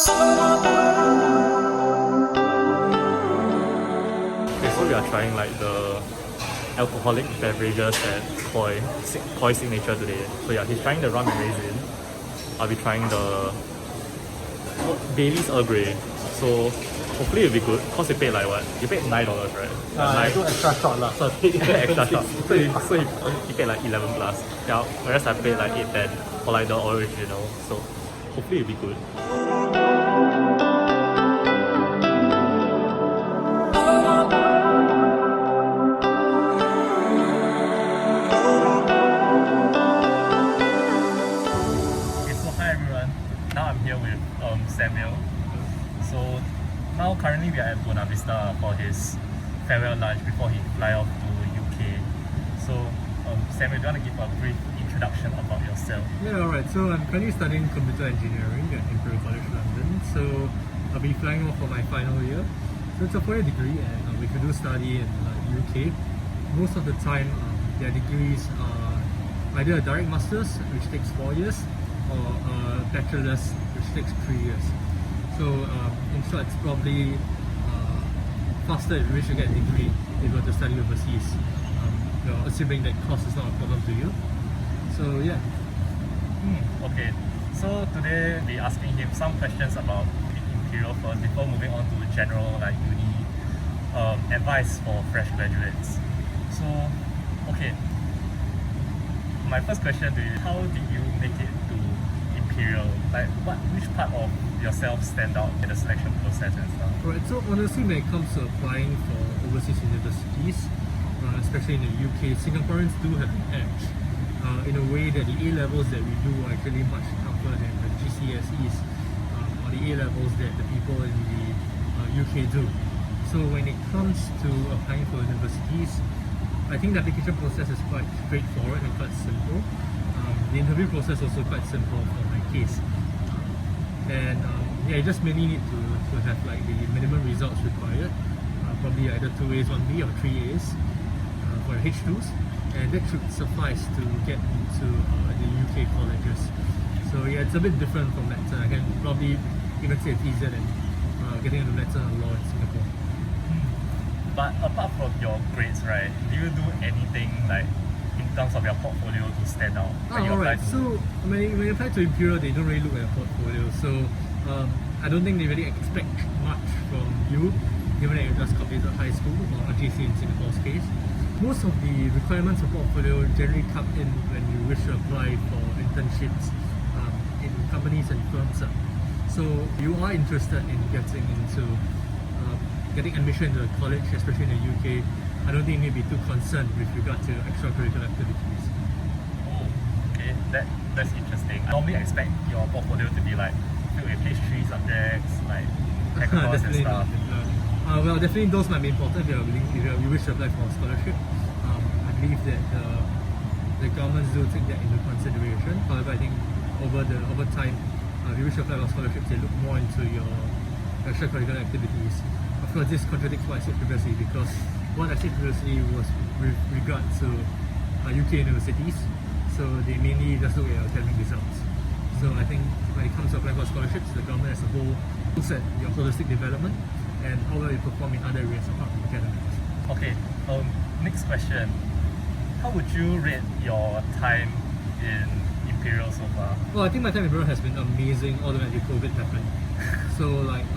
Okay, so we are trying like the alcoholic beverages at Koi signature today. So yeah, he's trying the rum and raisin. I'll be trying the Bailey's Earl Grey. So hopefully it'll be good. Cause you paid like what? You paid $9, right? I do extra shot lah, so I paid Extra shot. So you paid like 11 plus. Yeah, whereas I paid like 8-10 for like the original. So hopefully it'll be good. Samuel. So now currently we are at Buona Vista for his farewell lunch before he fly off to UK. So Samuel, do you want to give a brief introduction about yourself? Yeah, alright. So I'm currently studying computer engineering at Imperial College London. So I'll be flying off for my final year. So it's a 4-year degree, and we do study in UK. Most of the time, their degrees are either a direct master's, which takes 4 years, or a bachelor's, which takes 3 years. So in short, it's probably faster if you wish to get a degree if you were to study overseas, assuming that cost is not a problem to you. So yeah. Okay, so today we'll be asking him some questions about Imperial first before moving on to general like uni advice for fresh graduates. So okay, my first question to you: how did you make it to Imperial? Like, which part of yourself stand out in the selection process and stuff? Right. So honestly, when it comes to applying for overseas universities, especially in the UK, Singaporeans do have an edge in a way that the A levels that we do are actually much tougher than the GCSEs or the A levels that the people in the UK do. So when it comes to applying for universities, I think the application process is quite straightforward and quite simple. The interview process is also quite simple for my case. And yeah, you just mainly need to have like the minimum results required, probably either 2 A's, 1B or 3 A's for H2s, and that should suffice to get into the UK colleges. So yeah, it's a bit different from medicine. I can probably even say it's easier than getting into medicine and law in Singapore. But apart from your grades, right, do you do anything like in terms of your portfolio to stand out when you apply to? So when you apply to Imperial, they don't really look at your portfolio. So I don't think they really expect much from you, given that you just completed high school or GC in Singapore's case. Most of the requirements of portfolio generally come in when you wish to apply for internships in companies and firms. So you are interested in getting admission into a college, especially in the UK. I don't think you need to be too concerned with regard to extracurricular activities. Oh, okay, that's interesting. I normally expect your portfolio to be like filled with history subjects, like hackathons and stuff. Well, definitely those might be important if you wish to apply for a scholarship. I believe that the governments do take that into consideration. However, I think over time, if you wish to apply for scholarships, they look more into your extracurricular activities. Of course, this contradicts what I said previously, because what I said previously was with regard to UK universities, so they mainly just look at your academic results. So I think when it comes to applying for scholarships, the government as a whole looks at your holistic development and how well you perform in other areas apart from academics. Okay, next question. How would you rate your time in Imperial so far? Well, I think my time in Imperial has been amazing all the way until COVID happened. So like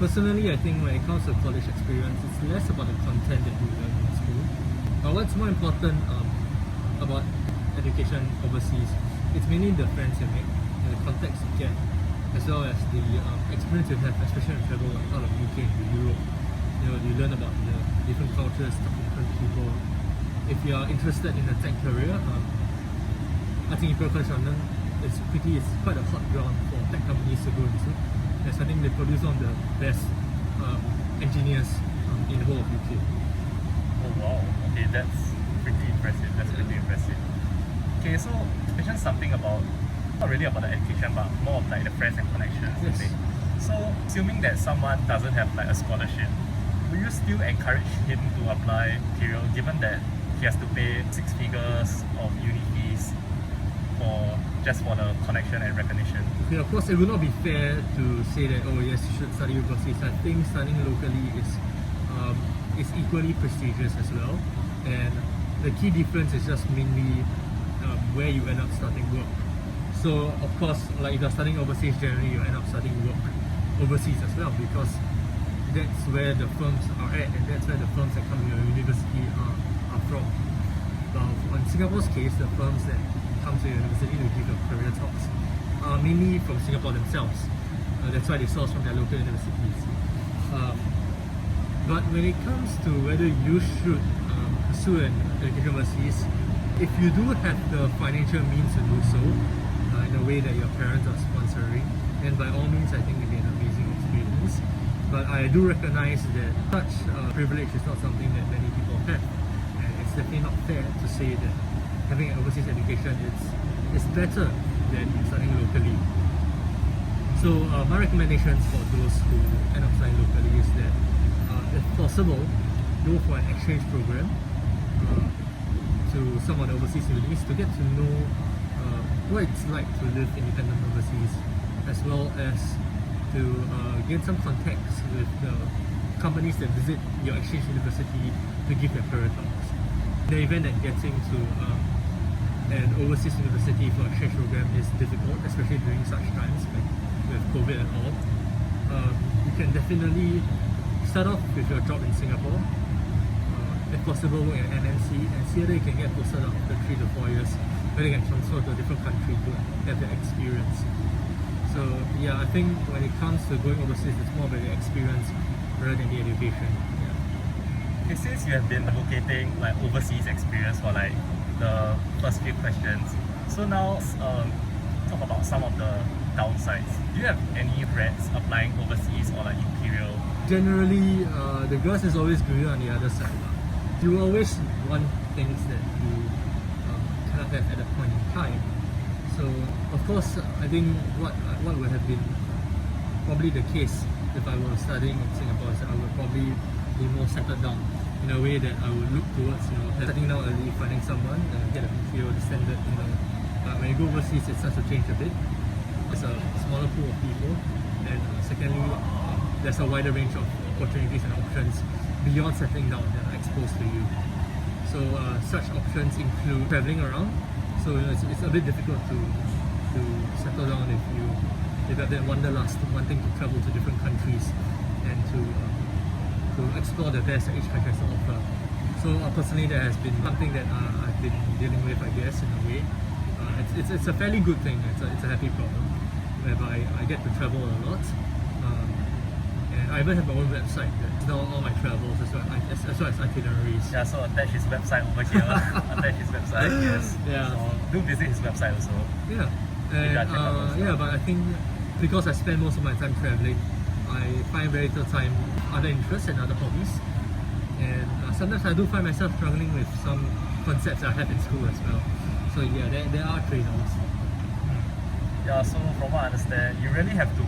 personally, I think when it comes to college experience, it's less about the content that you learn in school. But what's more important about education overseas, it's mainly the friends you make, the context you get, as well as the experience you have, especially when you travel out of UK to Europe. You learn about the different cultures, talk to different people. If you are interested in a tech career, I think Imperial College London it's quite a hot ground for tech companies to go into. Yes, I think they produce one of the best engineers in the whole of UK. Oh wow, okay, that's pretty impressive. Okay, so mention something about, not really about the education, but more of like the friends and connections. Yes. Okay. So assuming that someone doesn't have like a scholarship, will you still encourage him to apply Imperial, given that he has to pay 6 figures of uni fees for just for the connection and recognition? Okay, of course, it would not be fair to say that, oh yes, you should study overseas. I think studying locally is equally prestigious as well, and the key difference is just mainly where you end up starting work. So of course, like if you're studying overseas, generally you end up studying work overseas as well, because that's where the firms are at, and that's where the firms that come to your university are from. But in Singapore's case, the firms that come to your university to give your career talks are mainly from Singapore themselves. That's why they source from their local universities. But when it comes to whether you should pursue an education overseas, if you do have the financial means to do so, in a way that your parents are sponsoring, then by all means I think it'll be an amazing experience. But I do recognize that such privilege is not something that many people have, and it's definitely not fair to say that having an overseas education is better than studying locally. So my recommendations for those who end up studying locally is that if possible, go for an exchange program to some of the overseas universities to get to know what it's like to live independent overseas, as well as to gain some contacts with the companies that visit your exchange university to give their career talks. In the event that getting to an overseas university for exchange program is difficult, especially during such times like with COVID and all, you can definitely start off with your job in Singapore, if possible work in MNC, and see whether you can get posted out after 3 to 4 years, whether you can transfer to a different country to have the experience. So yeah, I think when it comes to going overseas, it's more about the experience rather than the education. Yeah. Okay, since you have been advocating like overseas experience for like the first few questions, so now talk about some of the downsides. Do you have any regrets applying overseas or like Imperial? Generally, the grass is always greener on the other side. You always want things that you cannot have at a point in time. So, of course, I think what would have been probably the case if I were studying in Singapore is that I would probably be more settled down in a way that I would look towards, settling down early, finding someone, get a feel, the standard, when you go overseas, it starts to change a bit. There's a smaller pool of people, and secondly, there's a wider range of opportunities and options beyond settling down that are exposed to you. So such options include travelling around. So it's a bit difficult to settle down if you have that wanderlust, wanting to travel to different countries and to explore the best that each country has to offer. So personally, that has been something that I've been dealing with, I guess, in a way. It's a fairly good thing. It's a happy problem, whereby I get to travel a lot. And I even have my own website that's now all my travels as well as itineraries. Yeah, so attach his website over here. Attach his website, yes. Yeah. So do visit his website also. Yeah. And but I think because I spend most of my time traveling, I find very little time other interests and other hobbies. And sometimes I do find myself struggling with some concepts I have in school as well. So yeah, there are trade-offs. Yeah, so from what I understand, you really have to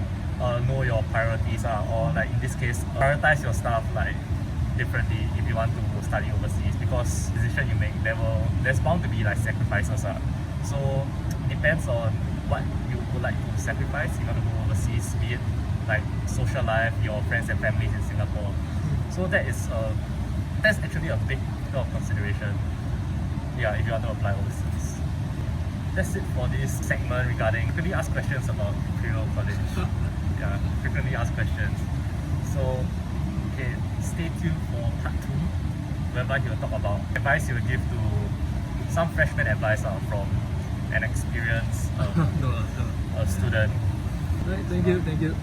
know your priorities or like in this case, prioritize your stuff like differently if you want to study overseas, because decision you make, there's bound to be like sacrifices. So it depends on what you would like to sacrifice if you want to go overseas, be it like social life, your friends and families in Singapore. So that's actually a big consideration. Yeah, if you want to apply overseas. That's it for this segment regarding frequently asked questions about Imperial College. Yeah, frequently asked questions. So, okay, stay tuned for part 2, whereby he will talk about advice he will give to some freshman advice from an experienced student. Right, thank you.